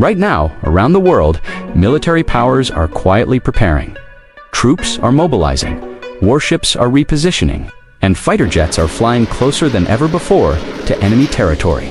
Right now, around the world, military powers are quietly preparing. Troops are mobilizing, warships are repositioning, and fighter jets are flying closer than ever before to enemy territory.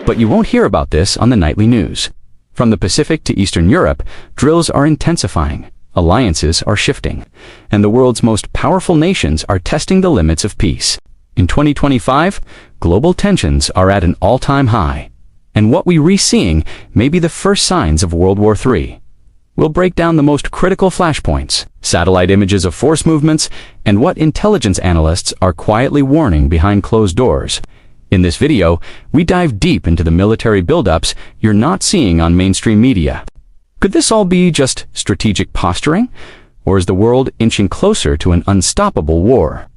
But you won't hear about this on the nightly news. From the Pacific to Eastern Europe, drills are intensifying, alliances are shifting, and the world's most powerful nations are testing the limits of peace. In 2025, global tensions are at an all-time high, and what we're seeing may be the first signs of World War III. We'll break down the most critical flashpoints, satellite images of force movements, and what intelligence analysts are quietly warning behind closed doors. In this video, we dive deep into the military buildups you're not seeing on mainstream media. Could this all be just strategic posturing? Or is the world inching closer to an unstoppable war?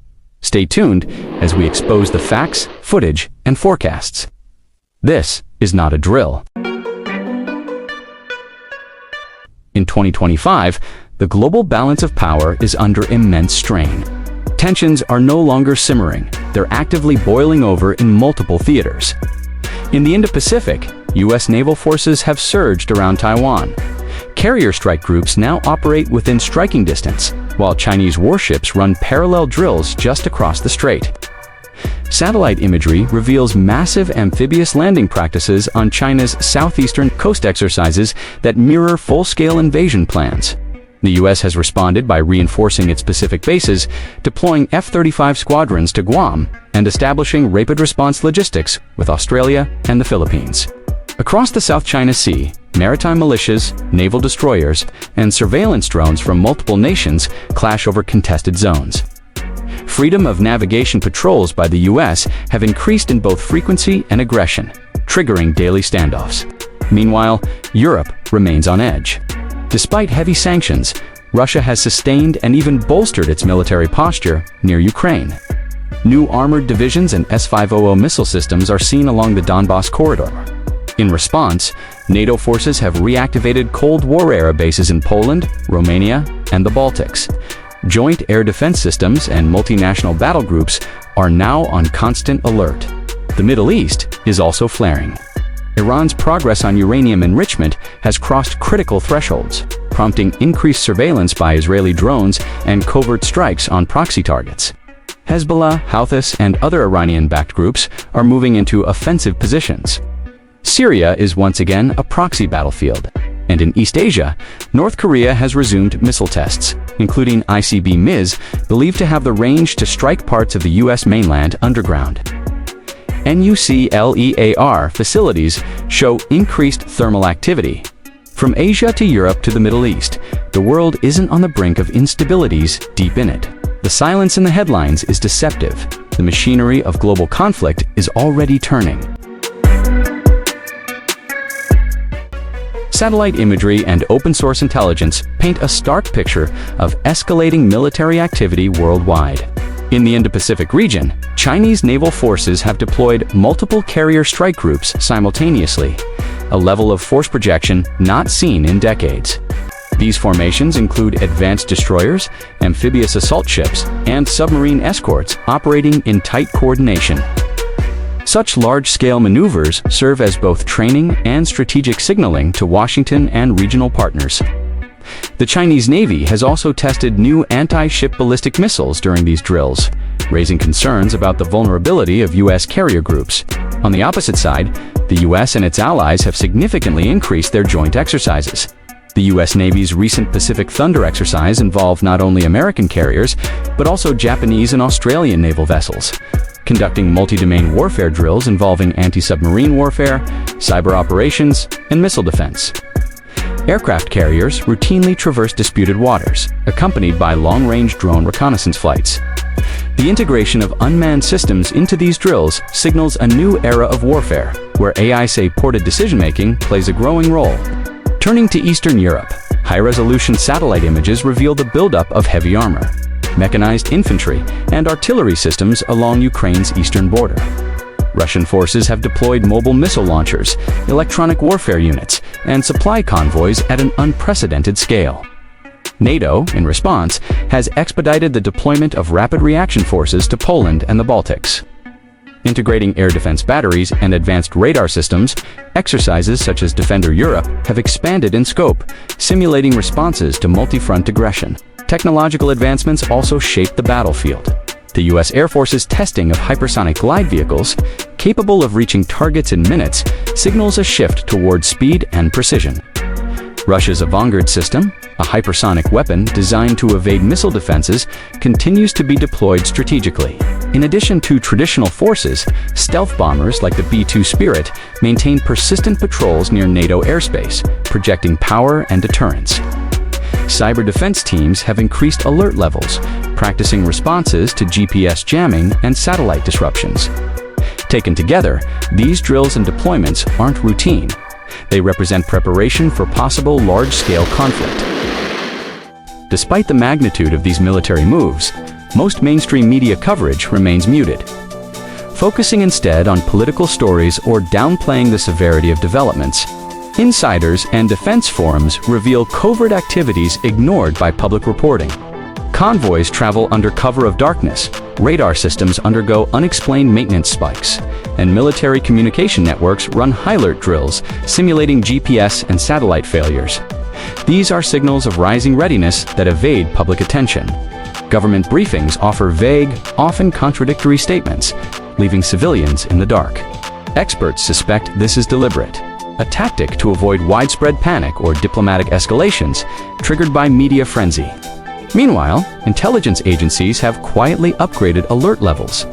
Stay tuned as we expose the facts, footage, and forecasts. This is not a drill. In 2025, the global balance of power is under immense strain. Tensions are no longer simmering, they're actively boiling over in multiple theaters. In the Indo-Pacific, U.S. naval forces have surged around Taiwan. Carrier strike groups now operate within striking distance, while Chinese warships run parallel drills just across the strait. Satellite imagery reveals massive amphibious landing practices on China's southeastern coast exercises that mirror full-scale invasion plans. The U.S. has responded by reinforcing its Pacific bases, deploying F-35 squadrons to Guam, and establishing rapid response logistics with Australia and the Philippines. Across the South China Sea, maritime militias, naval destroyers, and surveillance drones from multiple nations clash over contested zones. Freedom of navigation patrols by the U.S. have increased in both frequency and aggression, triggering daily standoffs. Meanwhile, Europe remains on edge. Despite heavy sanctions, Russia has sustained and even bolstered its military posture near Ukraine. New armored divisions and S-500 missile systems are seen along the Donbas corridor. In response, NATO forces have reactivated Cold War-era bases in Poland, Romania, and the Baltics. Joint air defense systems and multinational battle groups are now on constant alert. The Middle East is also flaring. Iran's progress on uranium enrichment has crossed critical thresholds, prompting increased surveillance by Israeli drones and covert strikes on proxy targets. Hezbollah, Houthis, and other Iranian-backed groups are moving into offensive positions. Syria is once again a proxy battlefield. And in East Asia, North Korea has resumed missile tests, including ICBMs believed to have the range to strike parts of the U.S. mainland underground. NUCLEAR facilities show increased thermal activity. From Asia to Europe to the Middle East, the world isn't on the brink of instabilities deep in it. The silence in the headlines is deceptive. The machinery of global conflict is already turning. Satellite imagery and open-source intelligence paint a stark picture of escalating military activity worldwide. In the Indo-Pacific region, Chinese naval forces have deployed multiple carrier strike groups simultaneously, a level of force projection not seen in decades. These formations include advanced destroyers, amphibious assault ships, and submarine escorts operating in tight coordination. Such large-scale maneuvers serve as both training and strategic signaling to Washington and regional partners. The Chinese Navy has also tested new anti-ship ballistic missiles during these drills, raising concerns about the vulnerability of U.S. carrier groups. On the opposite side, the U.S. and its allies have significantly increased their joint exercises. The U.S. Navy's recent Pacific Thunder exercise involved not only American carriers, but also Japanese and Australian naval vessels, conducting multi-domain warfare drills involving anti-submarine warfare, cyber operations, and missile defense. Aircraft carriers routinely traverse disputed waters, accompanied by long-range drone reconnaissance flights. The integration of unmanned systems into these drills signals a new era of warfare, where AI-supported decision-making plays a growing role. Turning to Eastern Europe, high-resolution satellite images reveal the buildup of heavy armor, mechanized infantry, and artillery systems along Ukraine's eastern border. Russian forces have deployed mobile missile launchers, electronic warfare units, and supply convoys at an unprecedented scale. NATO, in response, has expedited the deployment of rapid reaction forces to Poland and the Baltics. Integrating air defense batteries and advanced radar systems, exercises such as Defender Europe have expanded in scope, simulating responses to multi-front aggression. Technological advancements also shape the battlefield. The U.S. Air Force's testing of hypersonic glide vehicles, capable of reaching targets in minutes, signals a shift toward speed and precision. Russia's Avangard system, a hypersonic weapon designed to evade missile defenses, continues to be deployed strategically. In addition to traditional forces, stealth bombers like the B-2 Spirit maintain persistent patrols near NATO airspace, projecting power and deterrence. Cyber defense teams have increased alert levels, practicing responses to GPS jamming and satellite disruptions. Taken together, these drills and deployments aren't routine. They represent preparation for possible large-scale conflict. Despite the magnitude of these military moves, most mainstream media coverage remains muted, focusing instead on political stories or downplaying the severity of developments. Insiders and defense forums reveal covert activities ignored by public reporting. Convoys travel under cover of darkness, radar systems undergo unexplained maintenance spikes, and military communication networks run high-alert drills, simulating GPS and satellite failures. These are signals of rising readiness that evade public attention. Government briefings offer vague, often contradictory statements, leaving civilians in the dark. Experts suspect this is deliberate, a tactic to avoid widespread panic or diplomatic escalations triggered by media frenzy. Meanwhile, intelligence agencies have quietly upgraded alert levels.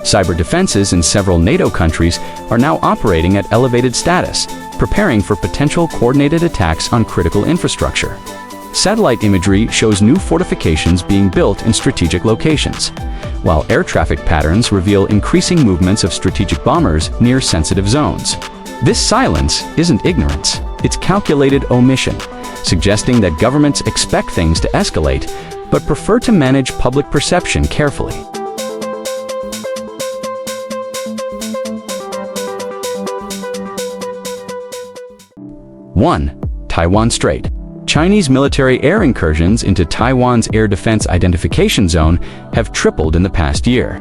Cyber defenses in several NATO countries are now operating at elevated status, preparing for potential coordinated attacks on critical infrastructure. Satellite imagery shows new fortifications being built in strategic locations, while air traffic patterns reveal increasing movements of strategic bombers near sensitive zones. This silence isn't ignorance, it's calculated omission, suggesting that governments expect things to escalate, but prefer to manage public perception carefully. 1. Taiwan Strait. Chinese military air incursions into Taiwan's air defense identification zone have tripled in the past year.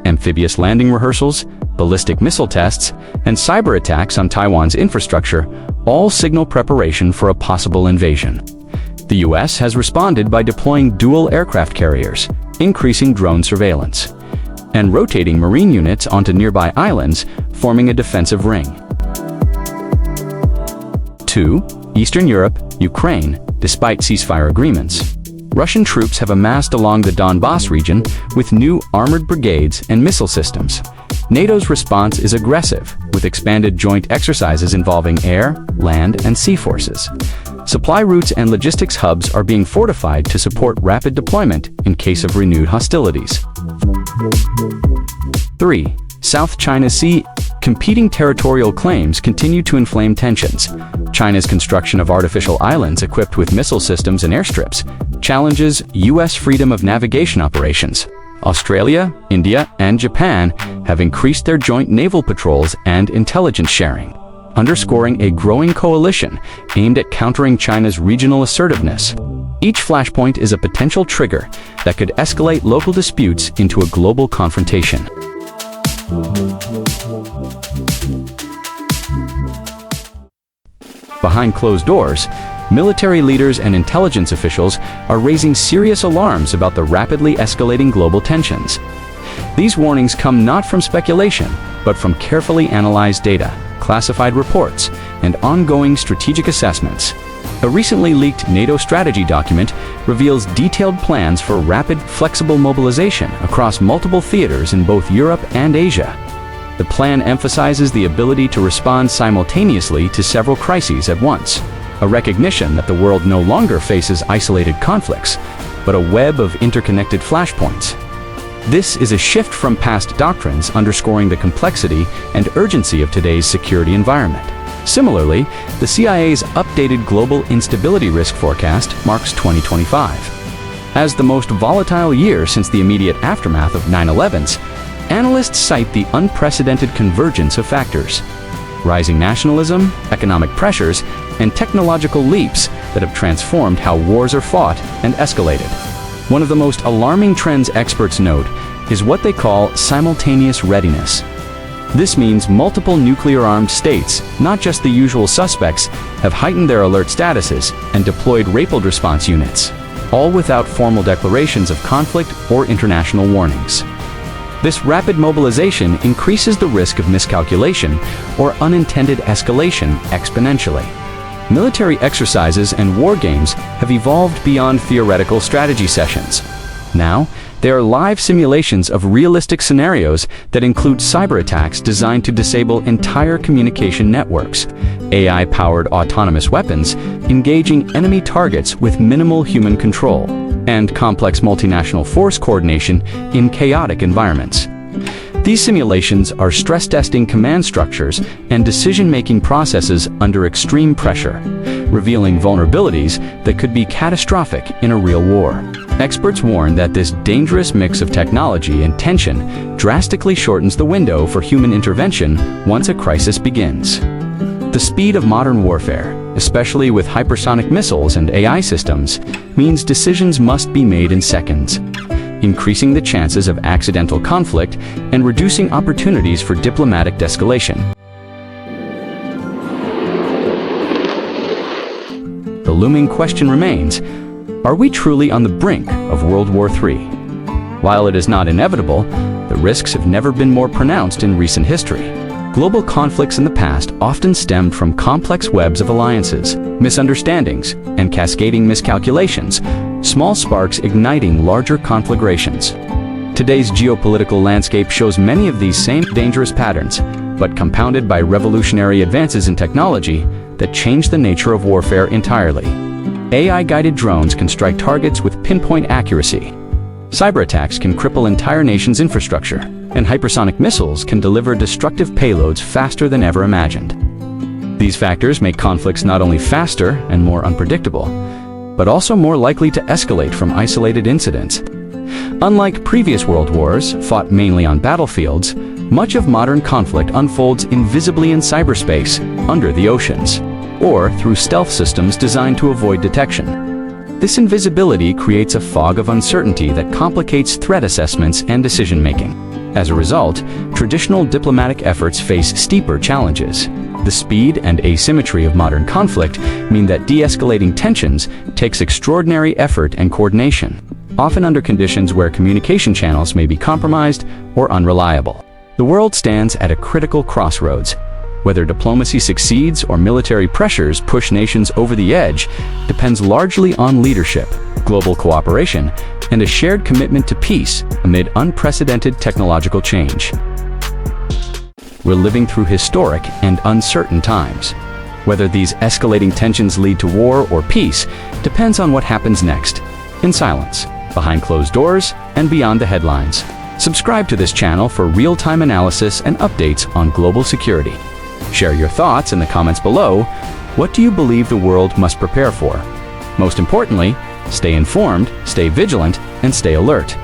Amphibious landing rehearsals, ballistic missile tests, and cyber attacks on Taiwan's infrastructure all signal preparation for a possible invasion. The U.S. has responded by deploying dual aircraft carriers, increasing drone surveillance, and rotating marine units onto nearby islands, forming a defensive ring. 2. Eastern Europe, Ukraine. Despite ceasefire agreements, Russian troops have amassed along the Donbass region with new armored brigades and missile systems. NATO's response is aggressive, with expanded joint exercises involving air, land, and sea forces. Supply routes and logistics hubs are being fortified to support rapid deployment in case of renewed hostilities. 3. South China Sea. Competing territorial claims continue to inflame tensions. China's construction of artificial islands equipped with missile systems and airstrips challenges U.S. freedom of navigation operations. Australia, India, and Japan have increased their joint naval patrols and intelligence sharing, underscoring a growing coalition aimed at countering China's regional assertiveness. Each flashpoint is a potential trigger that could escalate local disputes into a global confrontation. Behind closed doors, military leaders and intelligence officials are raising serious alarms about the rapidly escalating global tensions. These warnings come not from speculation, but from carefully analyzed data, classified reports, and ongoing strategic assessments. A recently leaked NATO strategy document reveals detailed plans for rapid, flexible mobilization across multiple theaters in both Europe and Asia. The plan emphasizes the ability to respond simultaneously to several crises at once, a recognition that the world no longer faces isolated conflicts, but a web of interconnected flashpoints. This is a shift from past doctrines, underscoring the complexity and urgency of today's security environment. Similarly, the CIA's updated Global Instability Risk Forecast marks 2025 as the most volatile year since the immediate aftermath of 9/11s. Analysts cite the unprecedented convergence of factors: rising nationalism, economic pressures, and technological leaps that have transformed how wars are fought and escalated. One of the most alarming trends experts note is what they call simultaneous readiness. This means multiple nuclear-armed states, not just the usual suspects, have heightened their alert statuses and deployed rapid response units, all without formal declarations of conflict or international warnings. This rapid mobilization increases the risk of miscalculation or unintended escalation exponentially. Military exercises and war games have evolved beyond theoretical strategy sessions. Now, they are live simulations of realistic scenarios that include cyber attacks designed to disable entire communication networks, AI-powered autonomous weapons engaging enemy targets with minimal human control, and complex multinational force coordination in chaotic environments. These simulations are stress testing command structures and decision-making processes under extreme pressure, revealing vulnerabilities that could be catastrophic in a real war. Experts warn that this dangerous mix of technology and tension drastically shortens the window for human intervention once a crisis begins. The speed of modern warfare, especially with hypersonic missiles and AI systems, means decisions must be made in seconds, increasing the chances of accidental conflict and reducing opportunities for diplomatic de-escalation. The looming question remains, are we truly on the brink of World War III? While it is not inevitable, the risks have never been more pronounced in recent history. Global conflicts in the past often stemmed from complex webs of alliances, misunderstandings, and cascading miscalculations, small sparks igniting larger conflagrations. Today's geopolitical landscape shows many of these same dangerous patterns, but compounded by revolutionary advances in technology that change the nature of warfare entirely. AI-guided drones can strike targets with pinpoint accuracy. Cyber attacks can cripple entire nations' infrastructure, and hypersonic missiles can deliver destructive payloads faster than ever imagined. These factors make conflicts not only faster and more unpredictable, but also more likely to escalate from isolated incidents. Unlike previous world wars, fought mainly on battlefields, much of modern conflict unfolds invisibly in cyberspace, under the oceans, or through stealth systems designed to avoid detection. This invisibility creates a fog of uncertainty that complicates threat assessments and decision-making. As a result, traditional diplomatic efforts face steeper challenges. The speed and asymmetry of modern conflict mean that de-escalating tensions takes extraordinary effort and coordination, often under conditions where communication channels may be compromised or unreliable. The world stands at a critical crossroads. Whether diplomacy succeeds or military pressures push nations over the edge depends largely on leadership, global cooperation, and a shared commitment to peace amid unprecedented technological change. We're living through historic and uncertain times. Whether these escalating tensions lead to war or peace depends on what happens next, in silence, behind closed doors, and beyond the headlines. Subscribe to this channel for real-time analysis and updates on global security. Share your thoughts in the comments below. What do you believe the world must prepare for? Most importantly, stay informed, stay vigilant, and stay alert.